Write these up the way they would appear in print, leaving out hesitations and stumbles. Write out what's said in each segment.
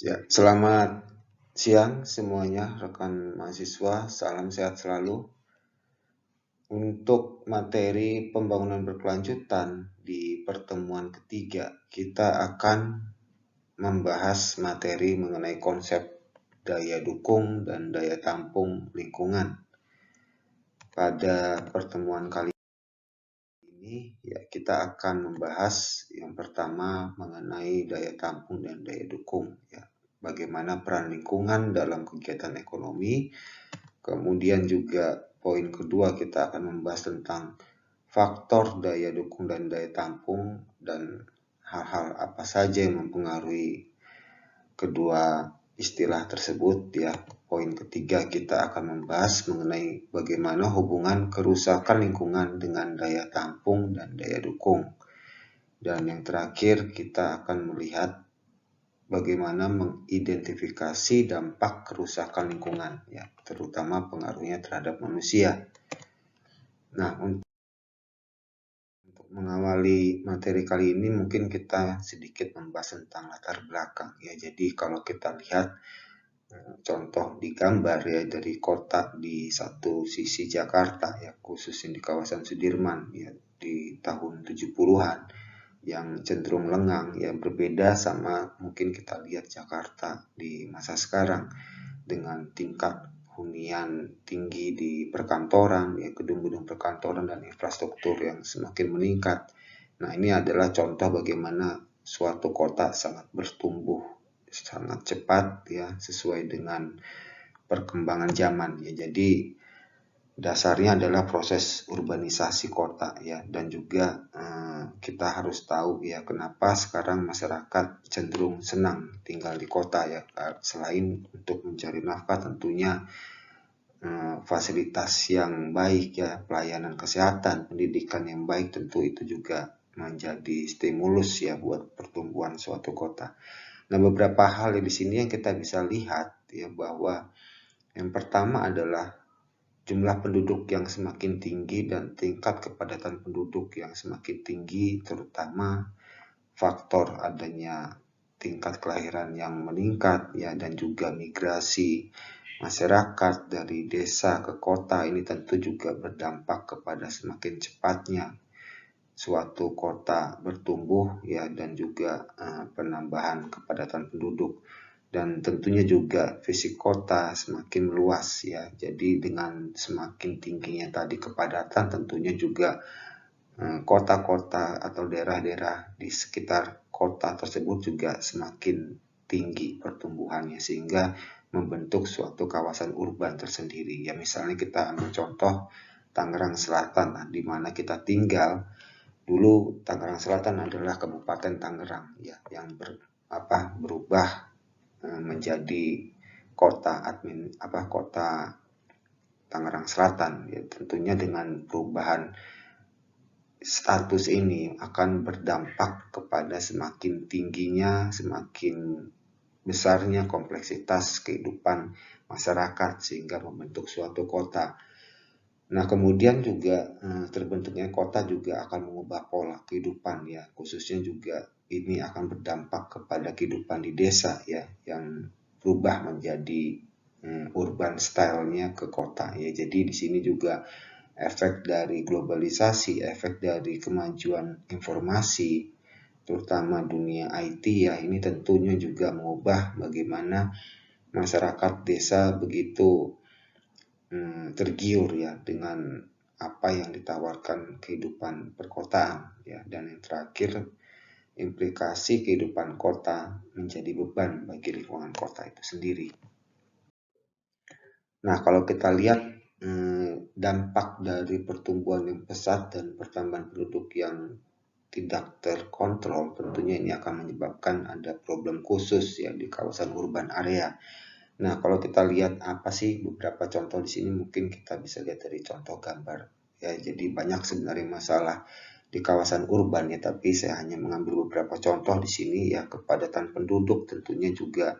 Ya, selamat siang semuanya rekan mahasiswa, salam sehat selalu. Untuk materi pembangunan berkelanjutan di pertemuan ketiga, kita akan membahas materi mengenai konsep daya dukung dan daya tampung lingkungan. Pada pertemuan kali ini, ya kita akan membahas yang pertama mengenai daya tampung dan daya dukung. Ya, bagaimana peran lingkungan dalam kegiatan ekonomi. Kemudian juga poin kedua kita akan membahas tentang faktor daya dukung dan daya tampung dan hal-hal apa saja yang mempengaruhi kedua istilah tersebut ya. Poin ketiga kita akan membahas mengenai bagaimana hubungan kerusakan lingkungan dengan daya tampung dan daya dukung. Dan yang terakhir kita akan melihat bagaimana mengidentifikasi dampak kerusakan lingkungan, ya, terutama pengaruhnya terhadap manusia. Nah, untuk mengawali materi kali ini mungkin kita sedikit membahas tentang latar belakang, ya. Jadi kalau kita lihat contoh di gambar ya dari kota di satu sisi Jakarta, ya, khususnya di kawasan Sudirman, ya, di tahun 70-an. Yang cenderung lengang, yang berbeda sama mungkin kita lihat Jakarta di masa sekarang dengan tingkat hunian tinggi di perkantoran, ya, gedung-gedung perkantoran dan infrastruktur yang semakin meningkat. Nah, ini adalah contoh bagaimana suatu kota sangat bertumbuh sangat cepat ya sesuai dengan perkembangan zaman ya. Jadi dasarnya adalah proses urbanisasi kota ya, dan juga kita harus tahu ya kenapa sekarang masyarakat cenderung senang tinggal di kota ya, selain untuk mencari nafkah tentunya fasilitas yang baik ya, pelayanan kesehatan, pendidikan yang baik tentu itu juga menjadi stimulus ya buat pertumbuhan suatu kota. Nah, beberapa hal di sini yang kita bisa lihat ya, bahwa yang pertama adalah jumlah penduduk yang semakin tinggi dan tingkat kepadatan penduduk yang semakin tinggi, terutama faktor adanya tingkat kelahiran yang meningkat ya, dan juga migrasi masyarakat dari desa ke kota ini tentu juga berdampak kepada semakin cepatnya suatu kota bertumbuh ya, dan juga penambahan kepadatan penduduk. Dan tentunya juga fisik kota semakin luas ya. Jadi dengan semakin tingginya tadi kepadatan tentunya juga kota-kota atau daerah-daerah di sekitar kota tersebut juga semakin tinggi pertumbuhannya sehingga membentuk suatu kawasan urban tersendiri. Ya, misalnya kita ambil contoh Tangerang Selatan, di mana kita tinggal. Dulu Tangerang Selatan adalah Kabupaten Tangerang ya, yang berubah menjadi kota Tangerang Selatan ya. Tentunya dengan perubahan status ini akan berdampak kepada semakin tingginya, semakin besarnya kompleksitas kehidupan masyarakat sehingga membentuk suatu kota. Nah, kemudian juga terbentuknya kota juga akan mengubah pola kehidupan ya, khususnya juga ini akan berdampak kepada kehidupan di desa ya, yang berubah menjadi urban style-nya ke kota ya. Jadi di sini juga efek dari globalisasi, efek dari kemajuan informasi, terutama dunia IT ya, ini tentunya juga mengubah bagaimana masyarakat desa begitu tergiur ya dengan apa yang ditawarkan kehidupan perkotaan ya. Dan yang terakhir, implikasi kehidupan kota menjadi beban bagi lingkungan kota itu sendiri. Nah, kalau kita lihat dampak dari pertumbuhan yang pesat dan pertambahan penduduk yang tidak terkontrol, tentunya ini akan menyebabkan ada problem khusus ya di kawasan urban area. Nah, kalau kita lihat apa sih beberapa contoh di sini, mungkin kita bisa lihat dari contoh gambar ya. Jadi banyak sebenarnya masalah di kawasan urban ya, tapi saya hanya mengambil beberapa contoh di sini ya. Kepadatan penduduk tentunya juga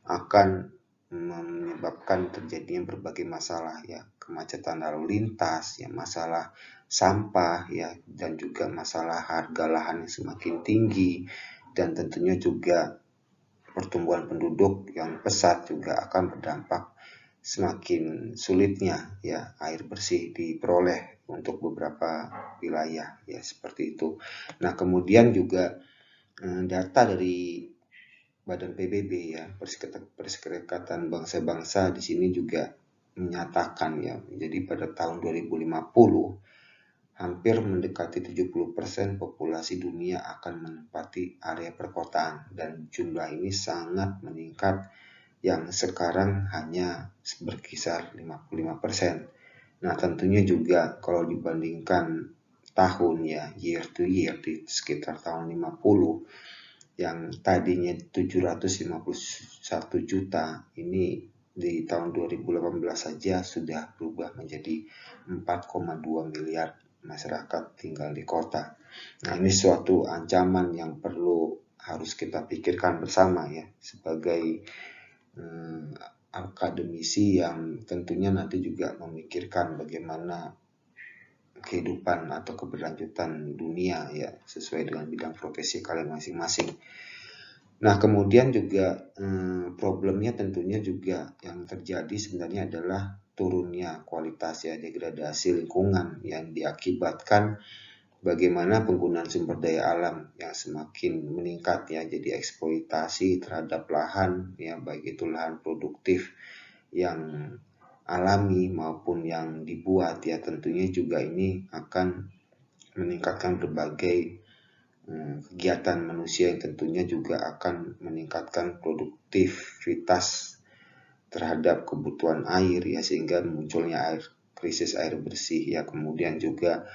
akan menyebabkan terjadinya berbagai masalah ya, kemacetan lalu lintas ya, masalah sampah ya, dan juga masalah harga lahan yang semakin tinggi, dan tentunya juga pertumbuhan penduduk yang pesat juga akan berdampak semakin sulitnya ya air bersih diperoleh untuk beberapa wilayah ya seperti itu. Nah, kemudian juga data dari Badan PBB ya, Perserikatan Bangsa-Bangsa di sini juga menyatakan ya, jadi pada tahun 2050 hampir mendekati 70% populasi dunia akan menempati area perkotaan dan jumlah ini sangat meningkat yang sekarang hanya berkisar 55%. Nah, tentunya juga kalau dibandingkan tahun ya, year to year di sekitar tahun 50 yang tadinya 751 juta, ini di tahun 2018 saja sudah berubah menjadi 4,2 miliar masyarakat tinggal di kota. Nah, ini suatu ancaman yang perlu harus kita pikirkan bersama ya sebagai akademisi yang tentunya nanti juga memikirkan bagaimana kehidupan atau keberlanjutan dunia ya sesuai dengan bidang profesi kalian masing-masing. Nah, kemudian juga problemnya tentunya juga yang terjadi sebenarnya adalah turunnya kualitas ya, degradasi lingkungan yang diakibatkan bagaimana penggunaan sumber daya alam yang semakin meningkat ya, jadi eksploitasi terhadap lahan ya, baik itu lahan produktif yang alami maupun yang dibuat ya, tentunya juga ini akan meningkatkan berbagai kegiatan manusia yang tentunya juga akan meningkatkan produktivitas terhadap kebutuhan air ya, sehingga munculnya krisis air bersih ya, kemudian juga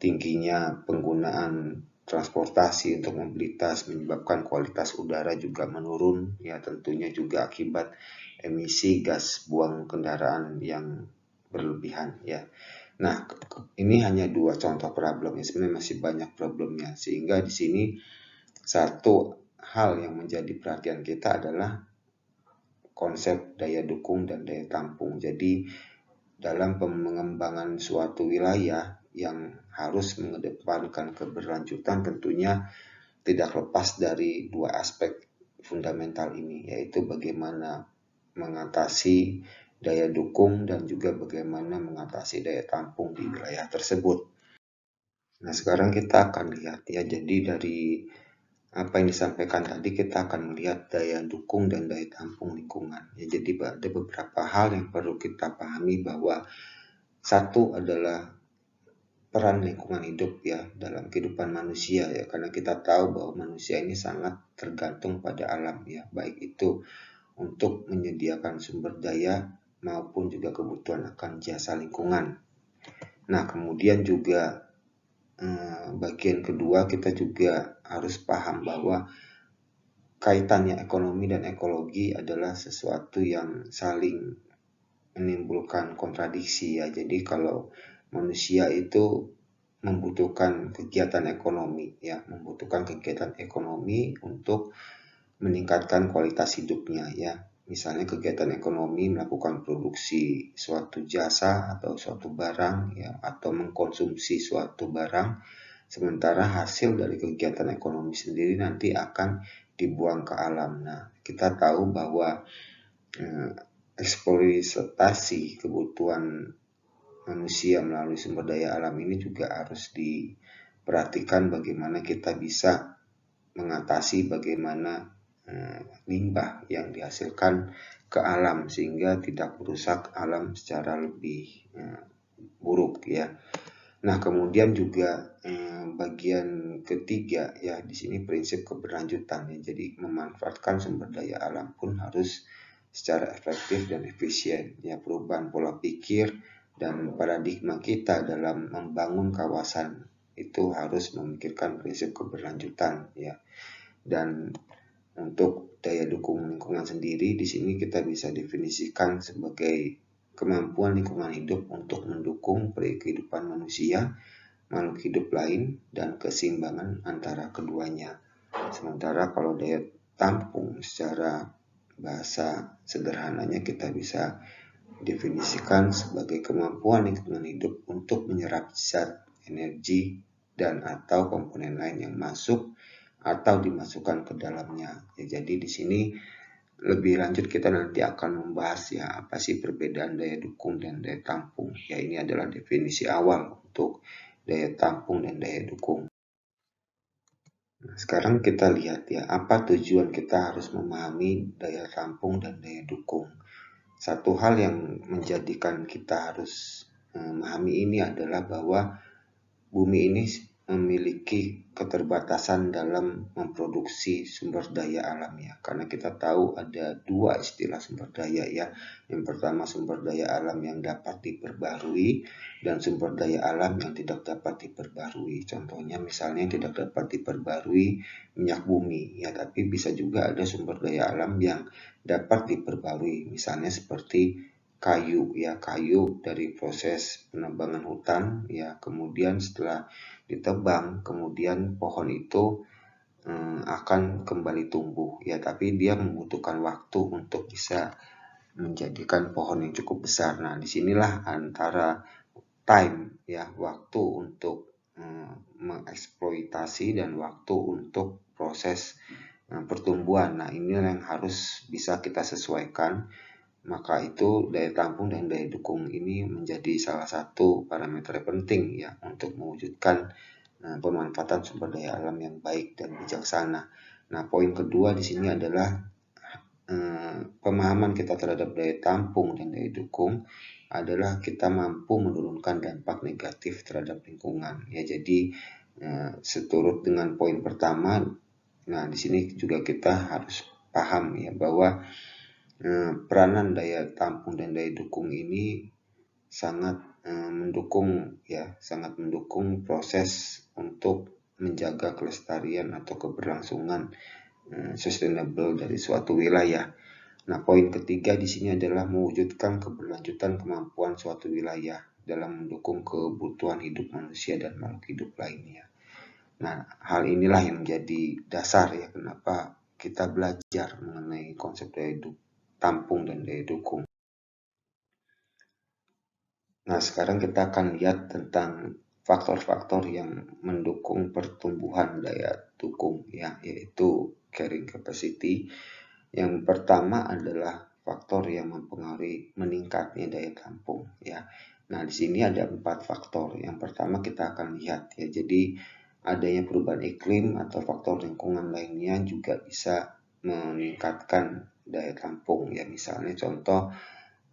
tingginya penggunaan transportasi untuk mobilitas menyebabkan kualitas udara juga menurun ya, tentunya juga akibat emisi gas buang kendaraan yang berlebihan ya. Nah, ini hanya dua contoh problemnya, sebenarnya masih banyak problemnya, sehingga di sini satu hal yang menjadi perhatian kita adalah konsep daya dukung dan daya tampung. Jadi dalam pengembangan suatu wilayah yang harus mengedepankan keberlanjutan tentunya tidak lepas dari dua aspek fundamental ini, yaitu bagaimana mengatasi daya dukung dan juga bagaimana mengatasi daya tampung di wilayah tersebut. Nah, sekarang kita akan lihat ya, jadi dari apa yang disampaikan tadi kita akan melihat daya dukung dan daya tampung lingkungan. Ya, jadi ada beberapa hal yang perlu kita pahami bahwa satu adalah peran lingkungan hidup ya dalam kehidupan manusia ya, karena kita tahu bahwa manusia ini sangat tergantung pada alam ya, baik itu untuk menyediakan sumber daya maupun juga kebutuhan akan jasa lingkungan. Nah, kemudian juga bagian kedua kita juga harus paham bahwa kaitannya ekonomi dan ekologi adalah sesuatu yang saling menimbulkan kontradiksi ya. Jadi kalau manusia itu membutuhkan kegiatan ekonomi ya, membutuhkan kegiatan ekonomi untuk meningkatkan kualitas hidupnya ya. Misalnya kegiatan ekonomi melakukan produksi suatu jasa atau suatu barang ya, atau mengkonsumsi suatu barang, sementara hasil dari kegiatan ekonomi sendiri nanti akan dibuang ke alam. Nah, kita tahu bahwa eksploitasi kebutuhan manusia melalui sumber daya alam ini juga harus diperhatikan bagaimana kita bisa mengatasi bagaimana limbah yang dihasilkan ke alam sehingga tidak merusak alam secara lebih buruk ya. Nah, kemudian juga bagian ketiga ya, di sini prinsip keberlanjutan ya. Jadi memanfaatkan sumber daya alam pun harus secara efektif dan efisien ya. Perubahan pola pikir dan paradigma kita dalam membangun kawasan itu harus memikirkan prinsip keberlanjutan ya. Dan untuk daya dukung lingkungan sendiri di sini kita bisa definisikan sebagai kemampuan lingkungan hidup untuk mendukung kehidupan manusia, makhluk hidup lain, dan keseimbangan antara keduanya. Sementara kalau daya tampung secara bahasa sederhananya kita bisa definisikan sebagai kemampuan lingkungan hidup untuk menyerap zat, energi, dan atau komponen lain yang masuk atau dimasukkan ke dalamnya. Ya, jadi di sini lebih lanjut kita nanti akan membahas ya apa sih perbedaan daya dukung dan daya tampung. Ya ini adalah definisi awal untuk daya tampung dan daya dukung. Nah, sekarang kita lihat ya apa tujuan kita harus memahami daya tampung dan daya dukung. Satu hal yang menjadikan kita harus memahami ini adalah bahwa bumi ini memiliki keterbatasan dalam memproduksi sumber daya alam ya. Karena kita tahu ada dua istilah sumber daya ya. Yang pertama sumber daya alam yang dapat diperbarui dan sumber daya alam yang tidak dapat diperbarui. Contohnya misalnya yang tidak dapat diperbarui minyak bumi ya, tapi bisa juga ada sumber daya alam yang dapat diperbarui. Misalnya seperti kayu ya, kayu dari proses penebangan hutan ya, kemudian setelah ditebang kemudian pohon itu akan kembali tumbuh ya, tapi dia membutuhkan waktu untuk bisa menjadikan pohon yang cukup besar. Nah disinilah antara time ya, waktu untuk mengeksploitasi dan waktu untuk proses pertumbuhan. Nah ini yang harus bisa kita sesuaikan. Maka itu daya tampung dan daya dukung ini menjadi salah satu parameter penting ya untuk mewujudkan pemanfaatan sumber daya alam yang baik dan bijaksana. Nah, poin kedua di sini adalah pemahaman kita terhadap daya tampung dan daya dukung adalah kita mampu menurunkan dampak negatif terhadap lingkungan. Ya, jadi seturut dengan poin pertama, nah di sini juga kita harus paham ya bahwa peranan daya tampung dan daya dukung ini sangat mendukung proses untuk menjaga kelestarian atau keberlangsungan sustainable dari suatu wilayah. Nah, poin ketiga di sini adalah mewujudkan keberlanjutan kemampuan suatu wilayah dalam mendukung kebutuhan hidup manusia dan makhluk hidup lainnya. Nah, hal inilah yang menjadi dasar ya kenapa kita belajar mengenai konsep daya tampung dan daya dukung. Nah, sekarang kita akan lihat tentang faktor-faktor yang mendukung pertumbuhan daya dukung ya, yaitu carrying capacity. Yang pertama adalah faktor yang mempengaruhi meningkatnya daya tampung ya. Nah, di sini ada 4 faktor. Yang pertama kita akan lihat ya. Jadi adanya perubahan iklim atau faktor lingkungan lainnya juga bisa meningkatkan daya tampung ya. Misalnya contoh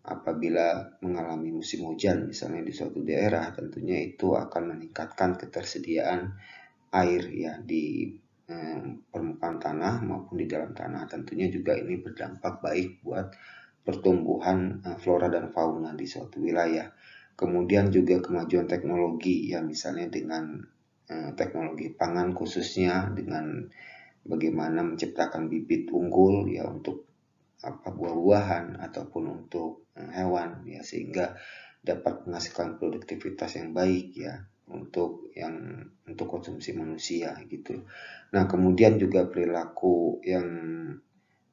apabila mengalami musim hujan misalnya di suatu daerah, tentunya itu akan meningkatkan ketersediaan air ya di permukaan tanah maupun di dalam tanah. Tentunya juga ini berdampak baik buat pertumbuhan flora dan fauna di suatu wilayah. Kemudian juga kemajuan teknologi ya, misalnya dengan teknologi pangan khususnya dengan bagaimana menciptakan bibit unggul ya untuk buah-buahan ataupun untuk hewan ya, sehingga dapat menghasilkan produktivitas yang baik ya untuk konsumsi manusia gitu. Nah, kemudian juga perilaku yang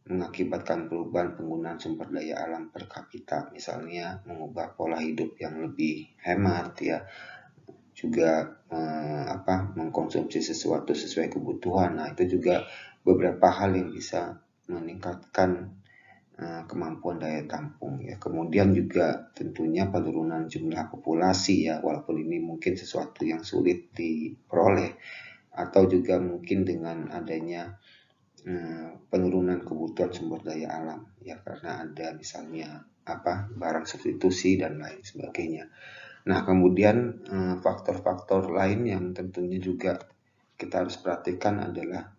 mengakibatkan perubahan penggunaan sumber daya alam per kapita, misalnya mengubah pola hidup yang lebih hemat ya, juga mengkonsumsi sesuatu sesuai kebutuhan. Nah, itu juga beberapa hal yang bisa meningkatkan kemampuan daya tampung ya. Kemudian juga tentunya penurunan jumlah populasi ya, walaupun ini mungkin sesuatu yang sulit diperoleh, atau juga mungkin dengan adanya penurunan kebutuhan sumber daya alam ya, karena ada misalnya barang substitusi dan lain sebagainya. Nah, kemudian faktor-faktor lain yang tentunya juga kita harus perhatikan adalah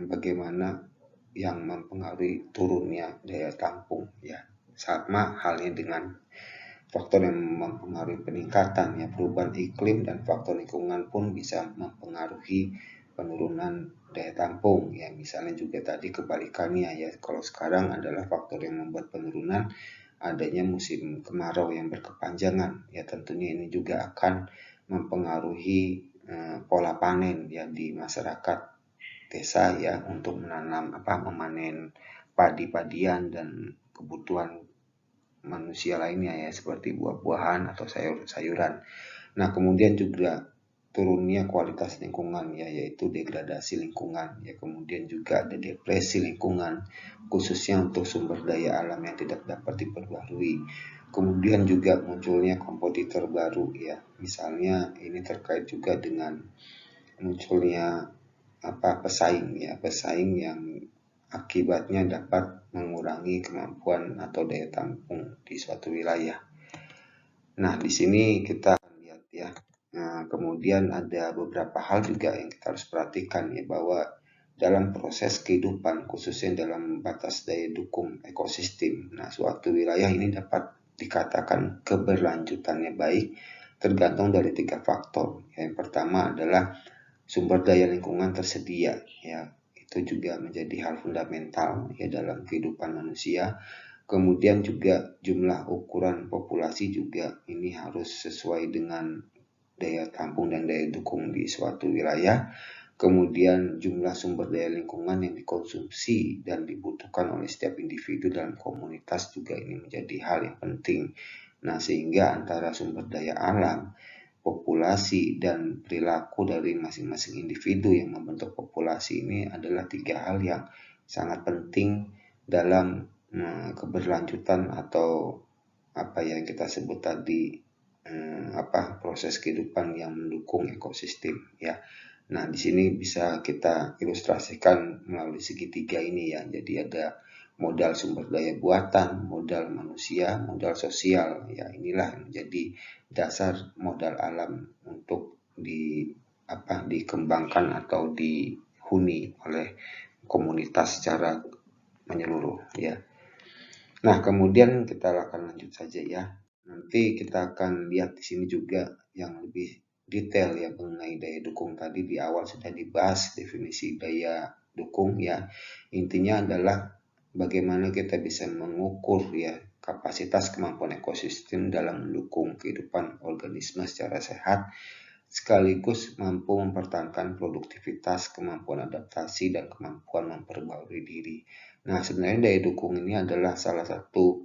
bagaimana yang mempengaruhi turunnya daya tampung ya. Sama halnya dengan faktor yang mempengaruhi peningkatan ya, perubahan iklim dan faktor lingkungan pun bisa mempengaruhi penurunan daya tampung ya. Misalnya juga tadi kebalikannya ya, kalau sekarang adalah faktor yang membuat penurunan adanya musim kemarau yang berkepanjangan ya, tentunya ini juga akan mempengaruhi pola panen ya di masyarakat desa ya, untuk memanen padi-padian dan kebutuhan manusia lainnya ya, seperti buah-buahan atau sayur-sayuran. Nah, kemudian juga turunnya kualitas lingkungan ya, yaitu degradasi lingkungan ya, kemudian juga ada depresi lingkungan khususnya untuk sumber daya alam yang tidak dapat diperbarui. Kemudian juga munculnya kompetitor baru ya, misalnya ini terkait juga dengan munculnya pesaing yang akibatnya dapat mengurangi kemampuan atau daya tampung di suatu wilayah. Nah, di sini kita lihat ya. Nah, kemudian ada beberapa hal juga yang kita harus perhatikan ya, bahwa dalam proses kehidupan khususnya dalam batas daya dukung ekosistem. Nah, suatu wilayah ini dapat dikatakan keberlanjutannya baik tergantung dari 3 faktor. Yang pertama adalah sumber daya lingkungan tersedia ya. Itu juga menjadi hal fundamental ya dalam kehidupan manusia. Kemudian juga jumlah ukuran populasi juga ini harus sesuai dengan daya tampung dan daya dukung di suatu wilayah. Kemudian jumlah sumber daya lingkungan yang dikonsumsi dan dibutuhkan oleh setiap individu dalam komunitas juga ini menjadi hal yang penting. Nah, sehingga antara sumber daya alam, populasi, dan perilaku dari masing-masing individu yang membentuk populasi ini adalah 3 hal yang sangat penting dalam keberlanjutan atau apa yang kita sebut tadi proses kehidupan yang mendukung ekosistem ya. Nah, di sini bisa kita ilustrasikan melalui segitiga ini ya. Jadi ada modal sumber daya buatan, modal manusia, modal sosial ya. Inilah yang menjadi dasar modal alam untuk dikembangkan atau dihuni oleh komunitas secara menyeluruh ya. Nah, kemudian kita akan lanjut saja ya. Nanti kita akan lihat di sini juga yang lebih detail ya mengenai daya dukung. Tadi di awal sudah dibahas definisi daya dukung ya. Intinya adalah bagaimana kita bisa mengukur ya kapasitas kemampuan ekosistem dalam mendukung kehidupan organisme secara sehat, sekaligus mampu mempertahankan produktivitas, kemampuan adaptasi, dan kemampuan memperbarui diri. Nah, sebenarnya daya dukung ini adalah salah satu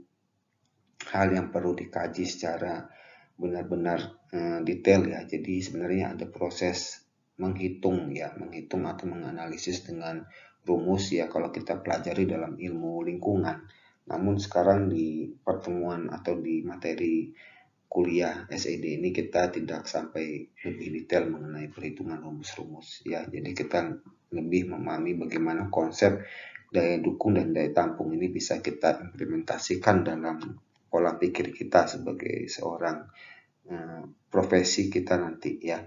hal yang perlu dikaji secara benar-benar detail ya. Jadi sebenarnya ada proses menghitung atau menganalisis dengan rumus ya kalau kita pelajari dalam ilmu lingkungan. Namun sekarang di pertemuan atau di materi kuliah SED ini kita tidak sampai lebih detail mengenai perhitungan rumus-rumus ya. Jadi kita lebih memahami bagaimana konsep daya dukung dan daya tampung ini bisa kita implementasikan dalam pola pikir kita sebagai seorang profesi kita nanti ya.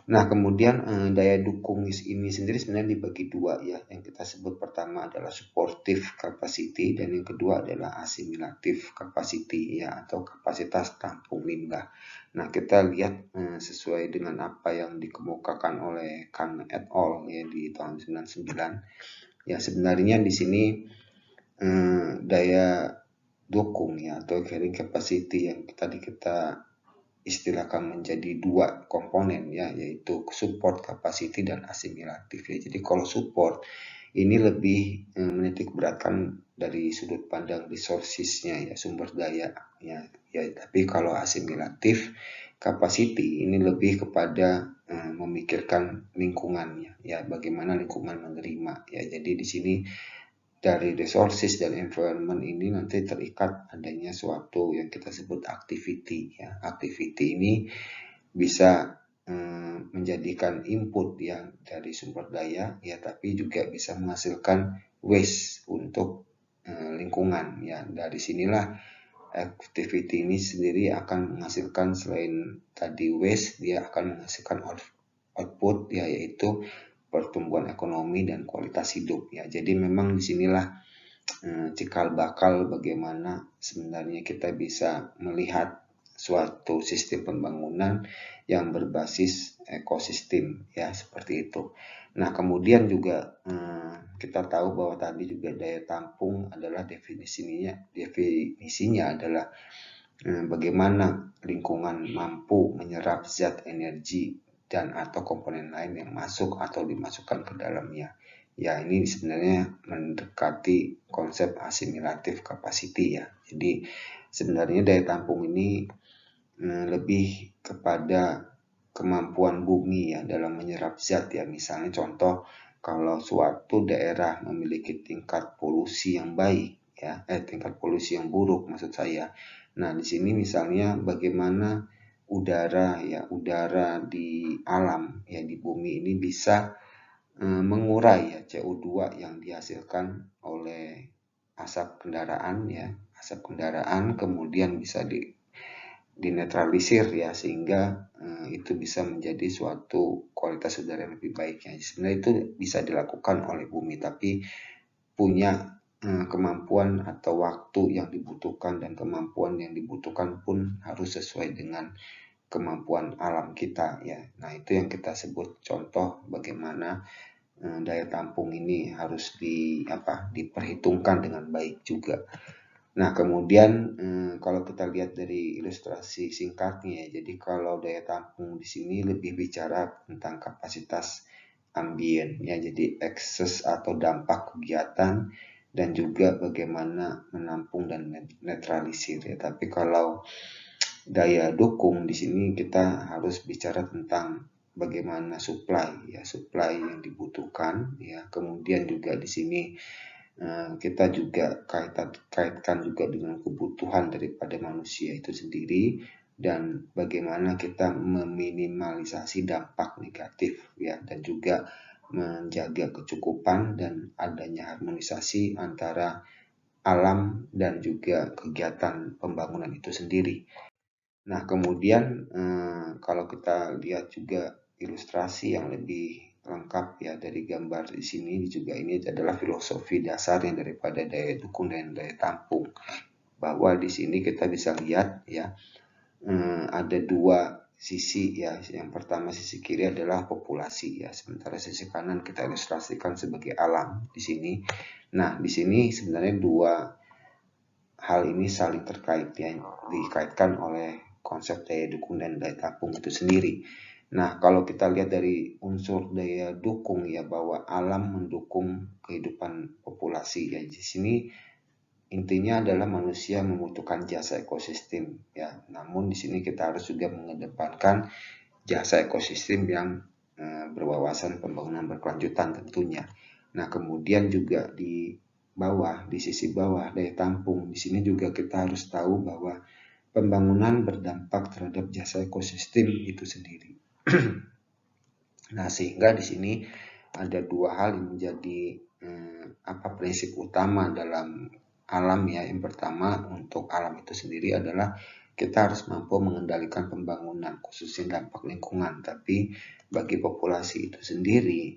Nah, kemudian daya dukung ini sendiri sebenarnya dibagi 2 ya. Yang kita sebut pertama adalah supportive capacity dan yang kedua adalah assimilative capacity ya, atau kapasitas tampung limbah. Nah, kita lihat sesuai dengan apa yang dikemukakan oleh Kahn et al. Ya di tahun 99. Ya, sebenarnya di sini daya dukung ya atau carrying capacity yang tadi kita istilahkan menjadi 2 komponen ya, yaitu support capacity dan assimilatif ya. Jadi kalau support ini lebih menitik beratkan dari sudut pandang resourcesnya ya, sumber daya ya. Tapi kalau assimilatif capacity ini lebih kepada memikirkan lingkungannya ya, bagaimana lingkungan menerima ya. Jadi di sini dari resources dan environment ini nanti terikat adanya suatu yang kita sebut activity ya. Activity ini bisa menjadikan input yang dari sumber daya ya, tapi juga bisa menghasilkan waste untuk lingkungan ya. Dari sinilah activity ini sendiri akan menghasilkan, selain tadi waste, dia akan menghasilkan output ya, yaitu pertumbuhan ekonomi dan kualitas hidup ya. Jadi memang disinilah cikal bakal bagaimana sebenarnya kita bisa melihat suatu sistem pembangunan yang berbasis ekosistem ya, seperti itu. Nah, kemudian juga kita tahu bahwa tadi juga daya tampung adalah definisinya adalah bagaimana lingkungan mampu menyerap zat energi dan atau komponen lain yang masuk atau dimasukkan ke dalamnya. Ya, ini sebenarnya mendekati konsep assimilative capacity ya. Jadi sebenarnya daya tampung ini lebih kepada kemampuan bumi ya dalam menyerap zat ya. Misalnya contoh kalau suatu daerah memiliki tingkat polusi yang baik ya, tingkat polusi yang buruk maksud saya. Nah, di sini misalnya bagaimana udara di alam ya di bumi ini bisa mengurai ya CO2 yang dihasilkan oleh asap kendaraan ya, asap kendaraan kemudian bisa dinetralisir ya, sehingga itu bisa menjadi suatu kualitas udara yang lebih baik ya. Sebenarnya itu bisa dilakukan oleh bumi, tapi punya kemampuan atau waktu yang dibutuhkan, dan kemampuan yang dibutuhkan pun harus sesuai dengan kemampuan alam kita ya. Nah, itu yang kita sebut contoh bagaimana daya tampung ini harus diperhitungkan dengan baik juga. Nah, kemudian kalau kita lihat dari ilustrasi singkatnya, jadi kalau daya tampung di sini lebih bicara tentang kapasitas ambien ya, jadi ekses atau dampak kegiatan dan juga bagaimana menampung dan netralisir ya. Tapi kalau daya dukung di sini kita harus bicara tentang bagaimana supply yang dibutuhkan ya. Kemudian juga di sini kita juga kaitkan juga dengan kebutuhan daripada manusia itu sendiri, dan bagaimana kita meminimalisasi dampak negatif ya, dan juga menjaga kecukupan dan adanya harmonisasi antara alam dan juga kegiatan pembangunan itu sendiri. Nah, kemudian kalau kita lihat juga ilustrasi yang lebih lengkap ya dari gambar di sini juga, ini adalah filosofi dasarnya daripada daya dukung dan daya tampung. Bahwa di sini kita bisa lihat ya ada dua sisi ya. Yang pertama sisi kiri adalah populasi ya, sementara sisi kanan kita ilustrasikan sebagai alam di sini. Nah, di sini sebenarnya dua hal ini saling terkait ya, dikaitkan oleh konsep daya dukung dan daya tampung itu sendiri. Nah, kalau kita lihat dari unsur daya dukung ya, bahwa alam mendukung kehidupan populasi ya. Di sini intinya adalah manusia membutuhkan jasa ekosistem ya. Namun di sini kita harus juga mengedepankan jasa ekosistem yang berwawasan pembangunan berkelanjutan tentunya. Nah, kemudian juga di sisi bawah daya tampung, di sini juga kita harus tahu bahwa pembangunan berdampak terhadap jasa ekosistem itu sendiri. Nah, sehingga di sini ada dua hal yang menjadi prinsip utama dalam alam ya. Yang pertama, untuk alam itu sendiri adalah kita harus mampu mengendalikan pembangunan khususnya dampak lingkungan. Tapi bagi populasi itu sendiri,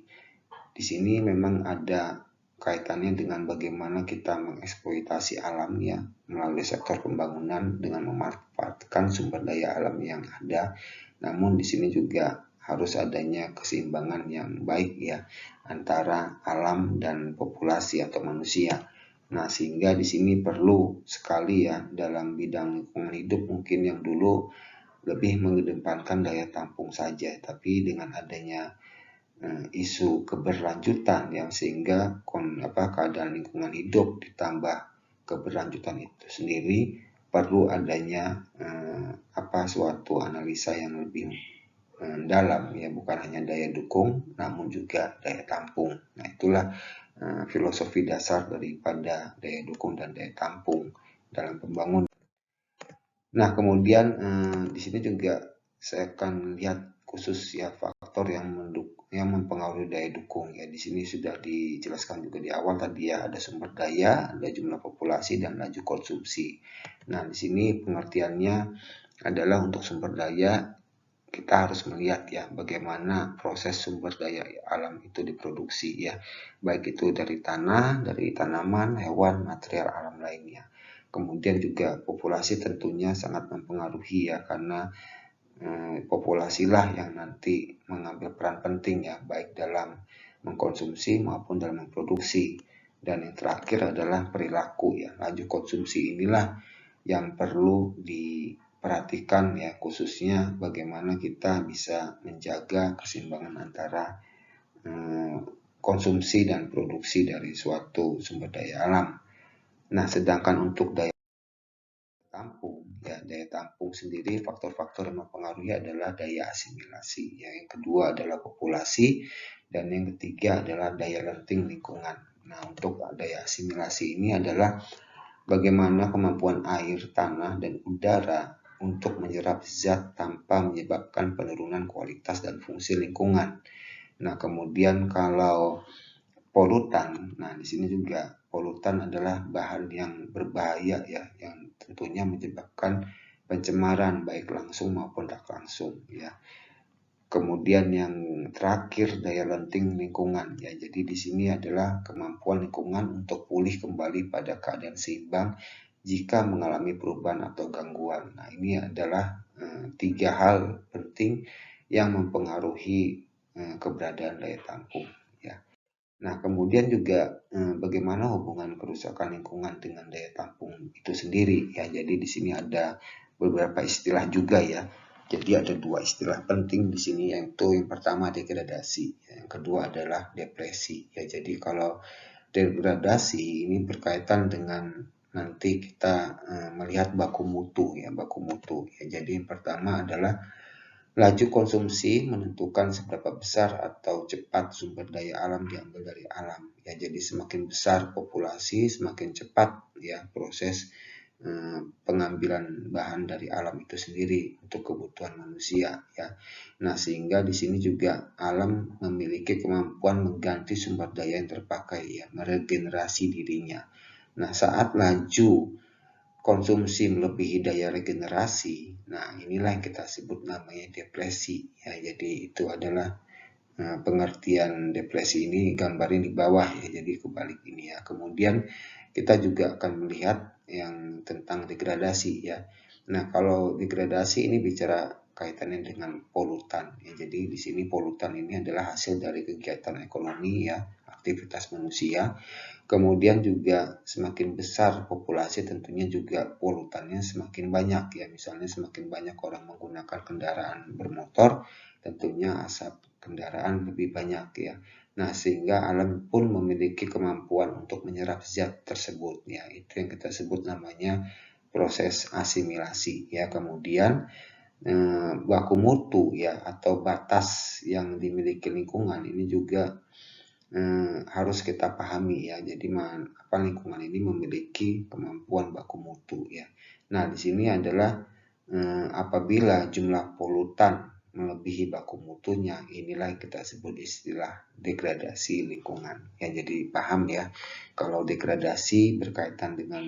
di sini memang ada kaitannya dengan bagaimana kita mengeksploitasi alam ya melalui sektor pembangunan dengan memanfaatkan sumber daya alam yang ada. Namun di sini juga harus adanya keseimbangan yang baik ya antara alam dan populasi atau manusia. Nah, sehingga di sini perlu sekali ya dalam bidang lingkungan hidup, mungkin yang dulu lebih mengedepankan daya tampung saja, tapi dengan adanya isu keberlanjutan yang sehingga keadaan lingkungan hidup ditambah keberlanjutan itu sendiri perlu adanya suatu analisa yang lebih dalam ya, bukan hanya daya dukung namun juga daya tampung. Nah, itulah filosofi dasar daripada daya dukung dan daya tampung dalam pembangunan. Nah, kemudian di sini juga saya akan lihat khusus ya faktor yang mempengaruhi daya dukung ya. Di sini sudah dijelaskan juga di awal tadi ya, ada sumber daya, ada jumlah populasi dan laju konsumsi. Nah, di sini pengertiannya adalah untuk sumber daya kita harus melihat ya bagaimana proses sumber daya alam itu diproduksi ya, baik itu dari tanah, dari tanaman, hewan, material alam lainnya. Kemudian juga populasi tentunya sangat mempengaruhi ya, karena populasilah yang nanti mengambil peran penting ya, baik dalam mengkonsumsi maupun dalam memproduksi. Dan yang terakhir adalah perilaku ya, laju konsumsi inilah yang perlu diperhatikan ya, khususnya bagaimana kita bisa menjaga keseimbangan antara konsumsi dan produksi dari suatu sumber daya alam. Nah, sedangkan untuk daya tampung Ya, daya tampung sendiri faktor-faktor yang mempengaruhi adalah daya asimilasi. Ya, yang kedua adalah populasi dan yang ketiga adalah daya lenting lingkungan. Nah, untuk daya asimilasi ini adalah bagaimana kemampuan air, tanah, dan udara untuk menyerap zat tanpa menyebabkan penurunan kualitas dan fungsi lingkungan. Nah, kemudian kalau polutan, nah di sini juga polutan adalah bahan yang berbahaya ya, yang tentunya menyebabkan pencemaran baik langsung maupun tak langsung ya. Kemudian yang terakhir daya lenting lingkungan ya. Jadi di sini adalah kemampuan lingkungan untuk pulih kembali pada keadaan seimbang jika mengalami perubahan atau gangguan. Nah, ini adalah tiga hal penting yang mempengaruhi keberadaan daya tampung ya. Nah, kemudian juga bagaimana hubungan kerusakan lingkungan dengan daya tampung itu sendiri ya. Jadi di sini ada beberapa istilah juga ya. Jadi ada dua istilah penting di sini, yaitu yang pertama degradasi, yang kedua adalah depresi. Ya, jadi kalau degradasi ini berkaitan dengan nanti kita melihat baku mutu ya, baku mutu. Ya, jadi yang pertama adalah laju konsumsi menentukan seberapa besar atau cepat sumber daya alam diambil dari alam. Ya, jadi semakin besar populasi, semakin cepat ya proses pengambilan bahan dari alam itu sendiri untuk kebutuhan manusia ya. Nah, sehingga di sini juga alam memiliki kemampuan mengganti sumber daya yang terpakai ya, meregenerasi dirinya. Nah, saat laju konsumsi melebihi daya regenerasi, nah inilah yang kita sebut namanya depresi ya. Jadi itu adalah pengertian depresi ini, gambarin di bawah ya, jadi kebalik ini ya. Kemudian kita juga akan melihat yang tentang degradasi ya. Nah, kalau degradasi ini bicara kaitannya dengan polutan ya. Jadi di sini polutan ini adalah hasil dari kegiatan ekonomi ya, aktivitas manusia. Kemudian juga semakin besar populasi tentunya juga polutannya semakin banyak ya. Misalnya semakin banyak orang menggunakan kendaraan bermotor, tentunya asap kendaraan lebih banyak ya. Nah, sehingga alam pun memiliki kemampuan untuk menyerap zat tersebut ya. Itu yang kita sebut namanya proses asimilasi ya. Kemudian baku mutu ya, atau batas yang dimiliki lingkungan ini juga harus kita pahami ya. Jadi lingkungan ini memiliki kemampuan baku mutu ya. Nah, di sini adalah apabila jumlah polutan melebihi baku mutunya, inilah yang kita sebut istilah degradasi lingkungan ya. Jadi paham ya, kalau degradasi berkaitan dengan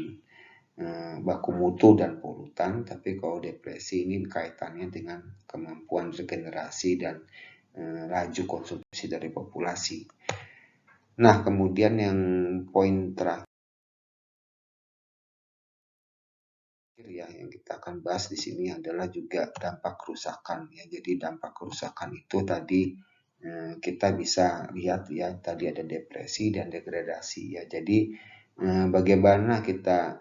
baku mutu dan polutan, tapi kalau depresi ini kaitannya dengan kemampuan regenerasi dan laju konsumsi dari populasi. Nah, kemudian yang poin terakhir ya yang kita akan bahas di sini adalah juga dampak kerusakan ya. Jadi dampak kerusakan itu tadi kita bisa lihat ya, tadi ada depresi dan degradasi ya. Jadi bagaimana kita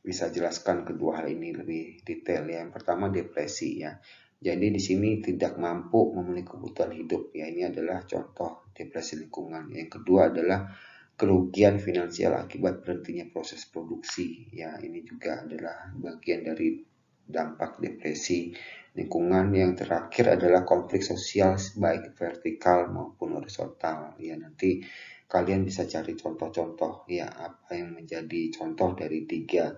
bisa jelaskan kedua hal ini lebih detail ya. Yang pertama depresi ya. Jadi di sini tidak mampu memenuhi kebutuhan hidup ya. Ini adalah contoh depresi lingkungan. Yang kedua adalah kerugian finansial akibat berhentinya proses produksi ya. Ini juga adalah bagian dari dampak depresi lingkungan. Yang terakhir adalah konflik sosial baik vertikal maupun horizontal ya. Nanti kalian bisa cari contoh-contoh ya, apa yang menjadi contoh dari tiga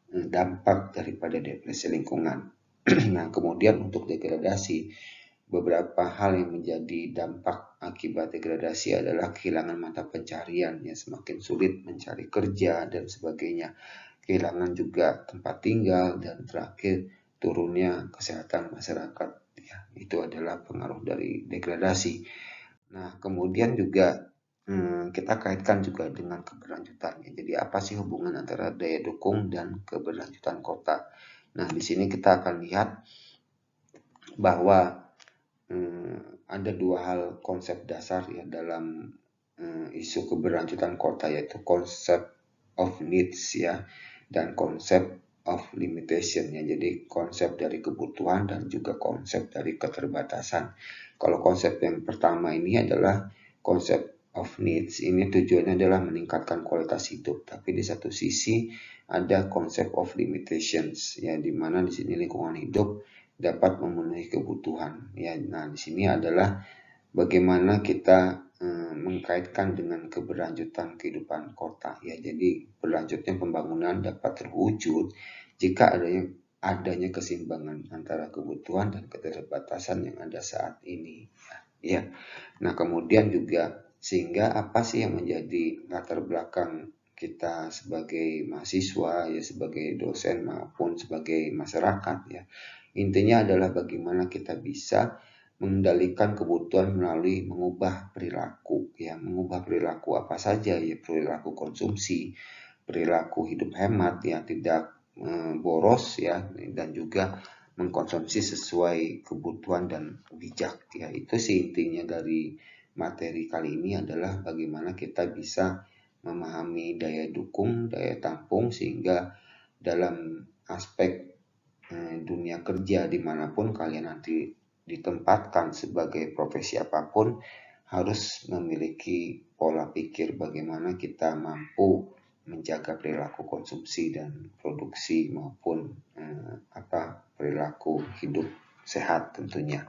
dampak daripada depresi lingkungan. Nah, kemudian untuk degradasi, beberapa hal yang menjadi dampak akibat degradasi adalah kehilangan mata pencarian ya, semakin sulit mencari kerja dan sebagainya, kehilangan juga tempat tinggal, dan terakhir turunnya kesehatan masyarakat ya. Itu adalah pengaruh dari degradasi. Nah, kemudian juga kita kaitkan juga dengan keberlanjutan ya. Jadi apa sih hubungan antara daya dukung dan keberlanjutan kota? Nah, di sini kita akan lihat bahwa ada dua hal konsep dasar ya dalam isu keberlanjutan kota, yaitu konsep of needs ya dan konsep of limitation ya. Jadi konsep dari kebutuhan dan juga konsep dari keterbatasan. Kalau konsep yang pertama ini adalah konsep of needs ini tujuannya adalah meningkatkan kualitas hidup, tapi di satu sisi ada konsep of limitations ya, di mana di sini lingkungan hidup dapat memenuhi kebutuhan ya. Nah, di sini adalah bagaimana kita mengkaitkan dengan keberlanjutan kehidupan kota ya. Jadi berlanjutnya pembangunan dapat terwujud jika adanya keseimbangan antara kebutuhan dan keterbatasan yang ada saat ini ya. Nah, kemudian juga sehingga apa sih yang menjadi latar belakang kita sebagai mahasiswa ya, sebagai dosen maupun sebagai masyarakat ya. Intinya adalah bagaimana kita bisa mengendalikan kebutuhan melalui mengubah perilaku ya. Mengubah perilaku apa saja ya, perilaku konsumsi, perilaku hidup hemat ya, tidak boros ya, dan juga mengkonsumsi sesuai kebutuhan dan bijak ya. Itu sih intinya dari materi kali ini adalah bagaimana kita bisa memahami daya dukung, daya tampung, sehingga dalam aspek dunia kerja dimanapun kalian nanti ditempatkan sebagai profesi apapun, harus memiliki pola pikir bagaimana kita mampu menjaga perilaku konsumsi dan produksi maupun perilaku hidup sehat tentunya.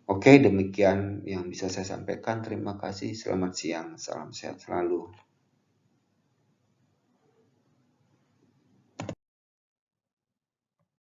Oke, demikian yang bisa saya sampaikan. Terima kasih. Selamat siang. Salam sehat selalu.